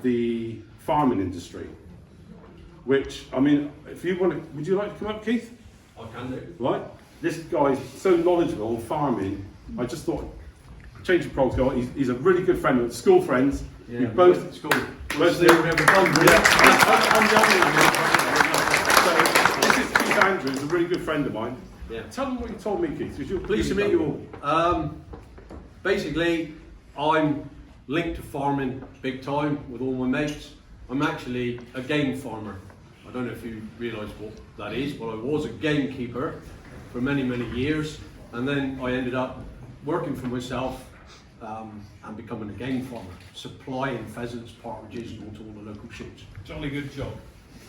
the farming industry, which, I mean, if you want to, would you like to come up, Keith? I can do. Right? This guy's so knowledgeable on farming, I just thought, change the protocol. He's a really good friend of school friends. Yeah, We both at school. Let's see what we ever done. I'm the only one. So this is Keith Andrews, a really good friend of mine. Yeah. Tell them what you told me, Keith. Pleased to meet you all. Basically, I'm linked to farming big time with all my mates. I'm actually a game farmer. I don't know if you realise what that is, but I was a gamekeeper for many, many years, and then I ended up working for myself and becoming a game farmer, supplying pheasants, partridges, and to all the local shoots. Jolly good job.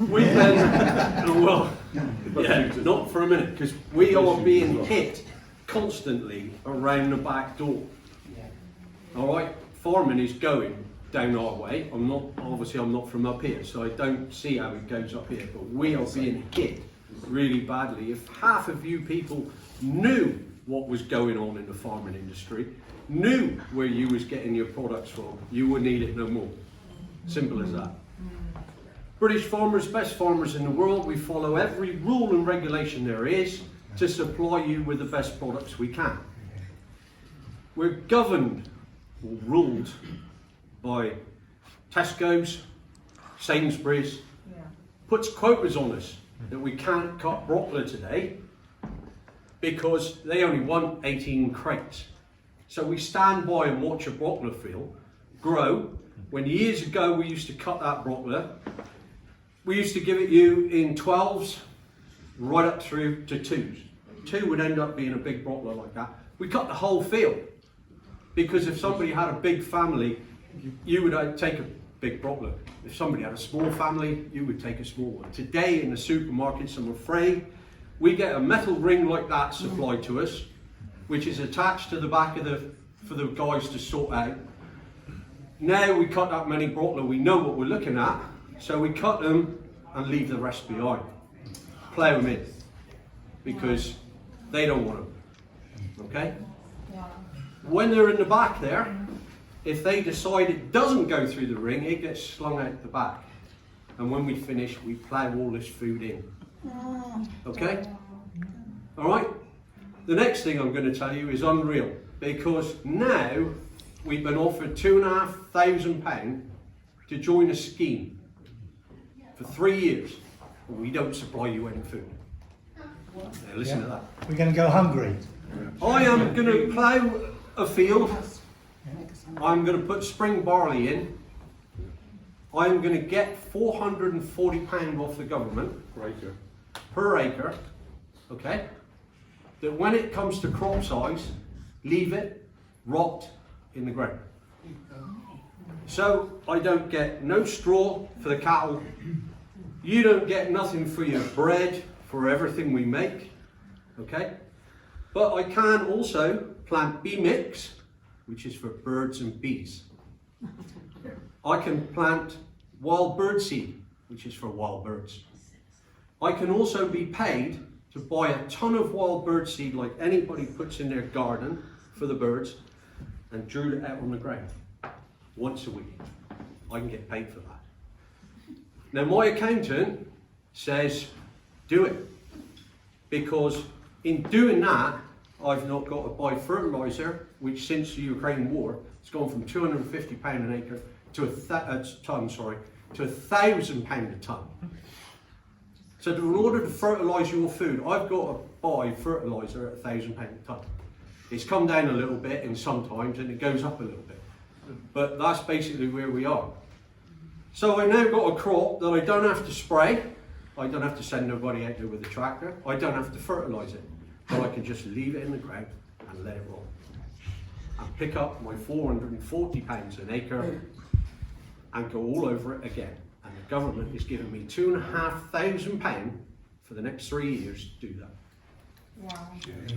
We then, well, yeah, not for a minute, because we are being hit constantly around the back door. All right, farming is going down our way. I'm not from up here, so I don't see how it goes up here, but we are being hit really badly. If half of you people knew what was going on in the farming industry, knew where you was getting your products from, you would need it no more. Simple as that. British farmers, best farmers in the world. We follow every rule and regulation there is to supply you with the best products we can. We're governed or ruled by Tesco's, Sainsbury's, puts quotas on us that we can't cut broccoli today because they only want 18 crates. So we stand by and watch a broccoli field grow. When years ago we used to cut that broccoli, we used to give it you in 12s right up through to 2s. 2 would end up being a big broccoli like that. We cut the whole field because if somebody had a big family, you would take a big broccoli. If somebody had a small family, you would take a small one. Today in the supermarkets, I'm afraid, we get a metal ring like that supplied to us, which is attached to the back of for the guys to sort out. Now we cut that many broccoli, we know what we're looking at, so we cut them and leave the rest behind. Plough them in, because they don't want them, okay? When they're in the back there, if they decide it doesn't go through the ring, it gets slung out the back. And when we finish, we plough all this food in. Okay? All right? The next thing I'm going to tell you is unreal, because now we've been offered £2,500 to join a scheme for 3 years, and we don't supply you any food. Now listen to that. We're going to go hungry. I am going to plough a field. I'm going to put spring barley in. I'm going to get £440 off the government per acre, okay? That when it comes to crop size, leave it rot in the ground. So I don't get no straw for the cattle. You don't get nothing for your bread, for everything we make, okay? But I can also plant bee mix, which is for birds and bees. I can plant wild bird seed, which is for wild birds. I can also be paid to buy a ton of wild bird seed like anybody puts in their garden for the birds and drool it out on the ground once a week. I can get paid for that. Now my accountant says do it, because in doing that I've not got to buy fertiliser, which since the Ukraine war it's gone from £250 an acre to £1,000 a tonne. So in order to fertilise your food, I've got to buy fertiliser at £1,000 a tonne. It's come down a little bit in sometimes and it goes up a little bit. But that's basically where we are. So I now got a crop that I don't have to spray. I don't have to send nobody out there with a tractor. I don't have to fertilise it. But I can just leave it in the ground and let it roll. And pick up my £440 an acre and go all over it again. And the government is giving me £2,500 for the next 3 years to do that. Wow.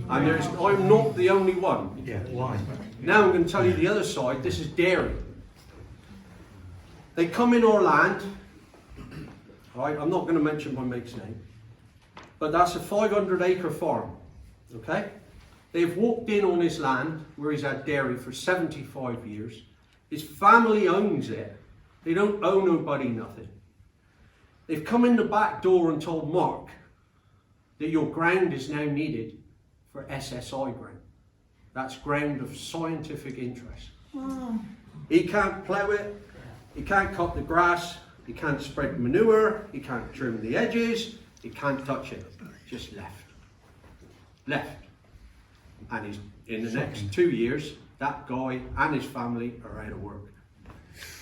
And I'm not the only one. Yeah, why? Now I'm going to tell you the other side. This is dairy. They come in our land. Right, I'm not going to mention my mate's name, but that's a 500-acre farm. Okay? They've walked in on his land where he's had dairy for 75 years. His family owns it, They don't owe nobody nothing. They've come in the back door and told Mark that your ground is now needed for SSI ground. That's ground of scientific interest. He can't plough it, he can't cut the grass, he can't spread manure, he can't trim the edges, he can't touch it. Just left. Left. And he's, in the next 2 years, that guy and his family are out of work.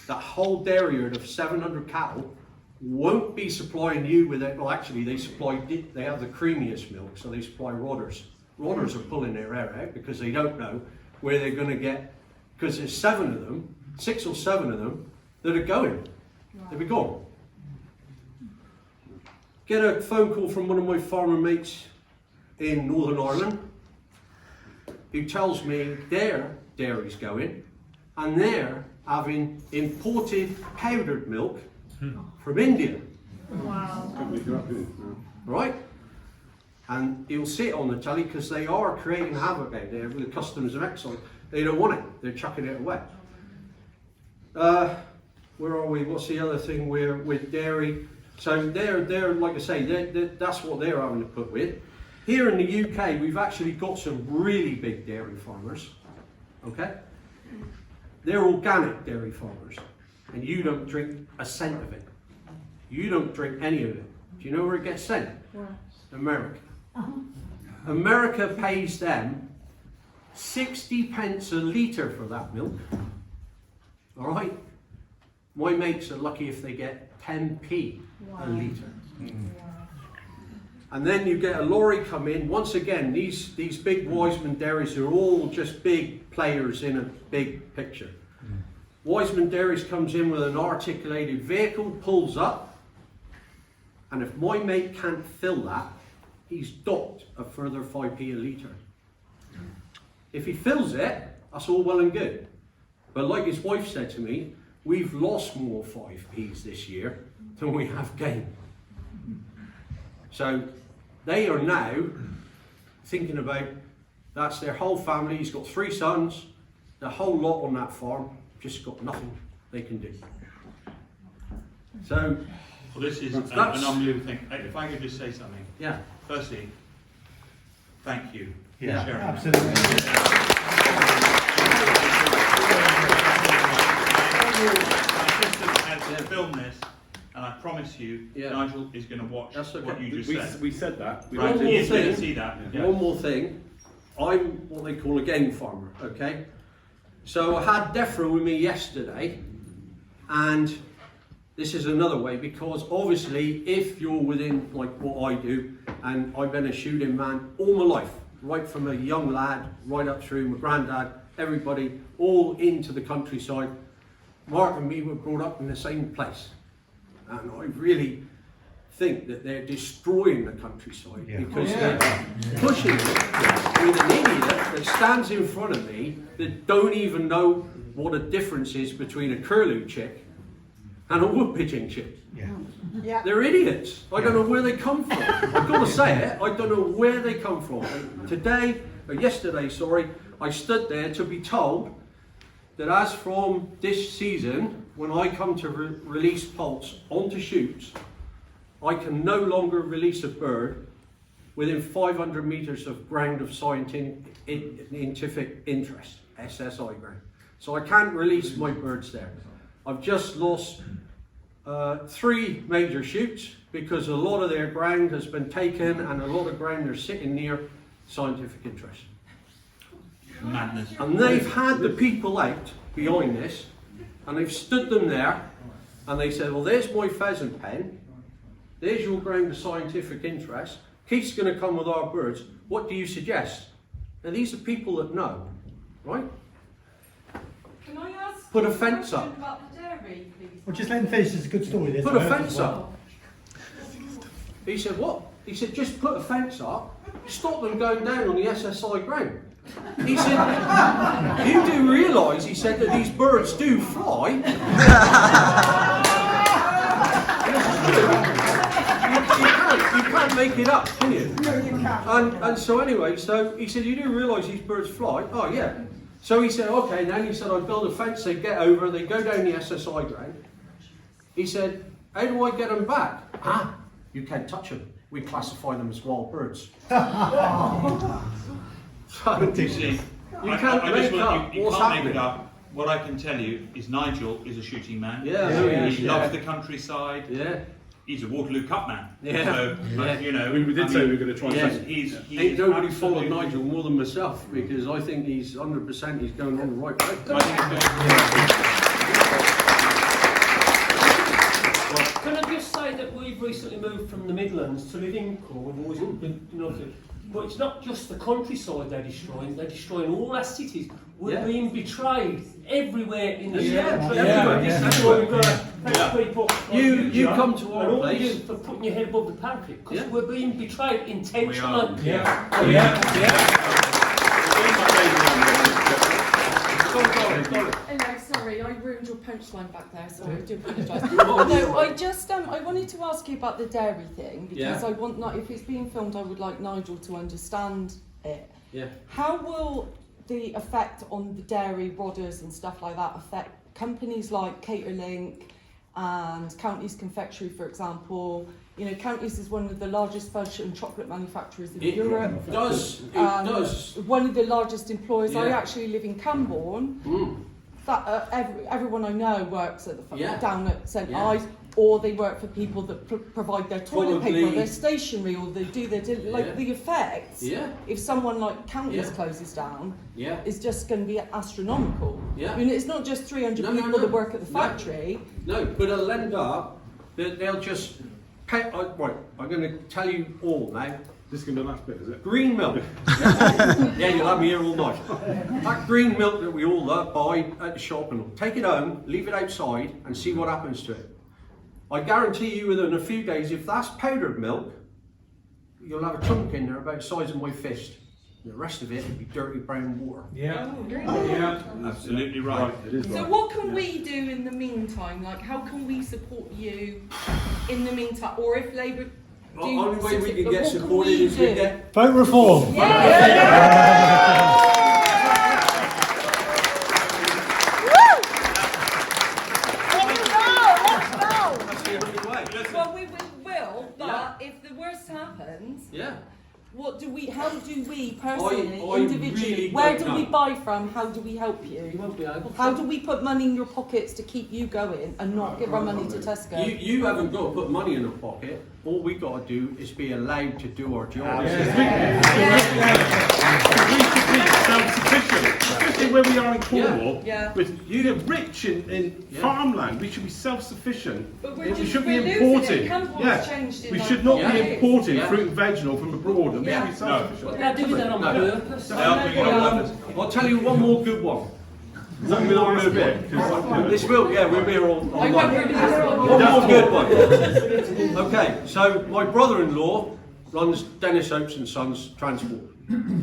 That whole dairy herd of 700 cattle won't be supplying you with it. Well, actually, they have the creamiest milk, so they supply rodders. Rodders are pulling their hair out because they don't know where they're going to get, because there's 7 of them, 6 or 7 of them, that are going. They'll be gone. Get a phone call from one of my farmer mates in Northern Ireland who tells me their dairy's going and they're having imported powdered milk from India. Wow. Right? And you'll see it on the telly because they are creating havoc out there with the customs of excise. They don't want it, they're chucking it away. Where are we? What's the other thing with dairy? So they're like I say, that's what they're having to put with. Here in the UK, we've actually got some really big dairy farmers. Okay? They're organic dairy farmers. And you don't drink a cent of it. You don't drink any of it. Do you know where it gets sent? America. America pays them 60 pence a litre for that milk. All right? My mates are lucky if they get 10p a litre. And then you get a lorry come in. Once again, these big Wiseman dairies are all just big players in a big picture. Wiseman Dairies comes in with an articulated vehicle, pulls up, and if my mate can't fill that, he's docked a further 5p a litre. If he fills it, that's all well and good. But like his wife said to me, we've lost more 5p's this year than we have gained. So they are now thinking about, that's their whole family. He's got 3 sons, the whole lot on that farm, just got nothing they can do. So, well, this is an unbelievable thing. If I could just say something. Yeah. Firstly, thank you. Yeah, for sharing. Absolutely. My assistant has filmed this, and I promise you, Nigel is going to watch what you just said. We said that. Right, he is going to see that. Yeah. One more thing. I'm what they call a game farmer, okay? So I had Defra with me yesterday, and this is another way, because obviously if you're within like what I do, and I've been a shooting man all my life, right from a young lad, right up through my granddad, everybody, all into the countryside. Mark and me were brought up in the same place. And I really think that they're destroying the countryside because they're pushing it with an idiot that stands in front of me that don't even know what a difference is between a curlew chick and a wood pigeon chick. Yeah. They're idiots. I don't know where they come from. I've got to say it, I don't know where they come from. Yesterday, I stood there to be told that as from this season, when I come to release poults onto shoots, I can no longer release a bird within 500 metres of ground of scientific interest, SSI ground. So I can't release my birds there. I've just lost 3 major shoots because a lot of their ground has been taken and a lot of ground are sitting near scientific interest. Madness. And they've had the people out behind this and they've stood them there and they said, well, there's my pheasant pen, there's your ground of scientific interest, Keith's going to come with our birds, what do you suggest? Now these are people that know, right? Can I ask Put a fence up. about the dairy, please? Well, just let him finish. It's a good story. This Put a fence up. He said, what? He said, just put a fence up, stop them going down on the SSI ground. He said, you do realise, he said, that these birds do fly. You can't make it up, can you? No, you can't. And so anyway, so he said, you do realise these birds fly? Oh yeah. So he said, okay, then he said, I build a fence, they get over, they go down the SSI ground, He said, how do I get them back? Ah, you can't touch them. We classify them as wild birds. So, You see, you can't make up you what's can't make happening. it up. What I can tell you is Nigel is a shooting man. Yeah, He loves the countryside. Yeah. He's a Waterloo Cup man. Yeah. So, Yeah. you know, We did say we were going to try and Yes. save it. he Ain't is nobody followed absolutely- Nigel more than myself, because I think he's 100% he's going on the right way. I think Can I just say that we've recently moved from the Midlands to live in Cornwall. We've always been, but it's not just the countryside they're destroying all our cities. We're Yeah. being betrayed everywhere in the Yeah. country. Yeah. Everywhere. Yeah. This is why we've got to thank people like You John, come to our and all place. you for putting your head above the parapet, because Yeah. we're being betrayed intentionally. Hello, sorry, I ruined your punchline back there, so I do apologise. No, I just I wanted to ask you about the dairy thing, because Yeah. I want not if it's being filmed, I would like Nigel to understand it. Yeah. How will the effect on the dairy rodders and stuff like that affect companies like Caterlink and Counties Confectionery, for example? You know, Counties is one of the largest fudge and chocolate manufacturers in Europe. It does. It And does. one of the largest employers. I Yeah. actually live in Camborne. Mm. That everyone I know works at the Yeah. down at St Yeah. Ives, or they work for people that provide their toilet Probably- paper, their stationery, or they do their like Yeah. the effects. Yeah. If someone like Counties Yeah. closes down, Yeah. is just going to be astronomical. Yeah. I mean, it's not just 300 No, no, people no. that work at the No. factory. No, but it'll end up that they'll just pay. Right, I'm going to tell you all now. This is going to be the last bit, is it? Green milk. Yeah, you'll have me here all night. That green milk that we all buy at the shop and all, take it home, leave it outside, and see what happens to it. I guarantee you, within a few days, if that's powdered milk, you'll have a chunk in there about the size of my fist. The rest of it will be dirty brown water. absolutely right. It is So right. what can we do in the meantime? Like, how can we support you in the meantime? Or if Labour do The only way we something, can but get what can supported we is we do? get. Vote reform. That's the only way. Well, we will, but Yeah. if the worst happens, Yeah. what do we? How do we personally, I individually? really Where don't do we know. buy from? How do we help You you? won't be able to. How do we put money in your pockets to keep you going and not give our money to Tesco? You haven't got to put money in our pocket. All we got to do is be allowed to do our job. We should be self-sufficient, especially where we are in Cornwall. Yeah. With you're rich in Yeah. farmland, we should be self-sufficient. But we we're should be losing it. importing. Campbell's changed in We like should not 4 be years. importing Yeah. fruit and vegetable from abroad, and we Yeah. should be self-sufficient. They're doing that on No. purpose. I'll tell you one more good one. One more last bit, 'cause This will, yeah, we'll be here all I won't night. really this one. One more good one. Okay, so my brother-in-law runs Dennis Oakes and Sons Transport.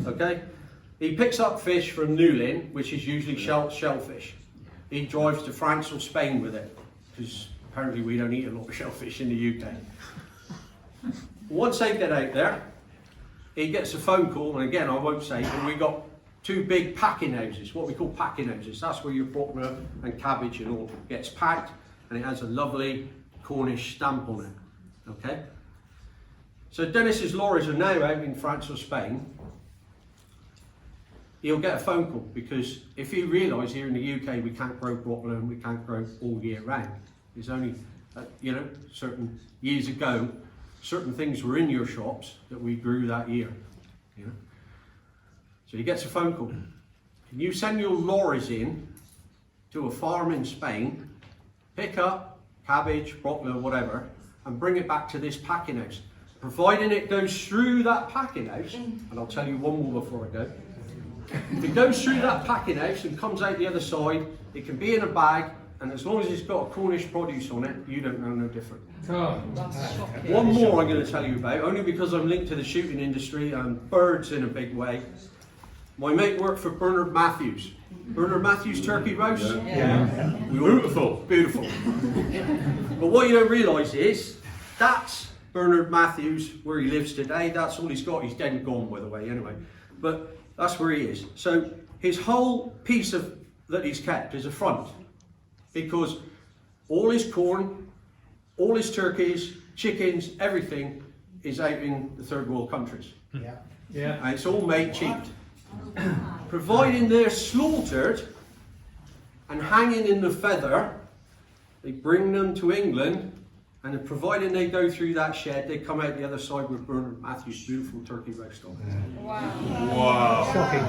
Okay, he picks up fish from Newlyn, which is usually shellfish. He drives to France or Spain with it, because apparently we don't eat a lot of shellfish in the UK. Once they get out there, he gets a phone call, and again I won't say, but we got 2 big packing houses, what we call packing houses. That's where your broccoli and cabbage and all gets packed, and it has a lovely Cornish stamp on it. Okay? So Dennis's lorries are now out in France or Spain. He'll get a phone call, because if he realises here in the UK we can't grow broccoli and we can't grow all year round. There's only, certain years ago, certain things were in your shops that we grew that year. You know? So he gets a phone call. Can you send your lorries in to a farm in Spain, pick up cabbage, broccoli, or whatever, and bring it back to this packing house? Providing it goes through that packing house, and I'll tell you one more before I go. If it goes through that packing house and comes out the other side, it can be in a bag, and as long as it's got a Cornish produce on it, you don't know no different. That's shocking. One more I'm going to tell you about, only because I'm linked to the shooting industry and birds in a big way. My mate worked for Bernard Matthews. Bernard Matthews turkey roast? Yeah. Beautiful. Beautiful. But what you don't realise is, that's Bernard Matthews, where he lives today. That's all he's got. He's dead and gone, by the way, anyway. But that's where he is. So his whole piece of that he's kept is a front, because all his corn all his turkeys, chickens, everything is out in the third world countries. Yeah. And it's all made cheap. Providing they're slaughtered and hanging in the feather, they bring them to England, and providing they go through that shed, they come out the other side with Bernard Matthews' beautiful turkey roast on. Wow. Wow. Shocking.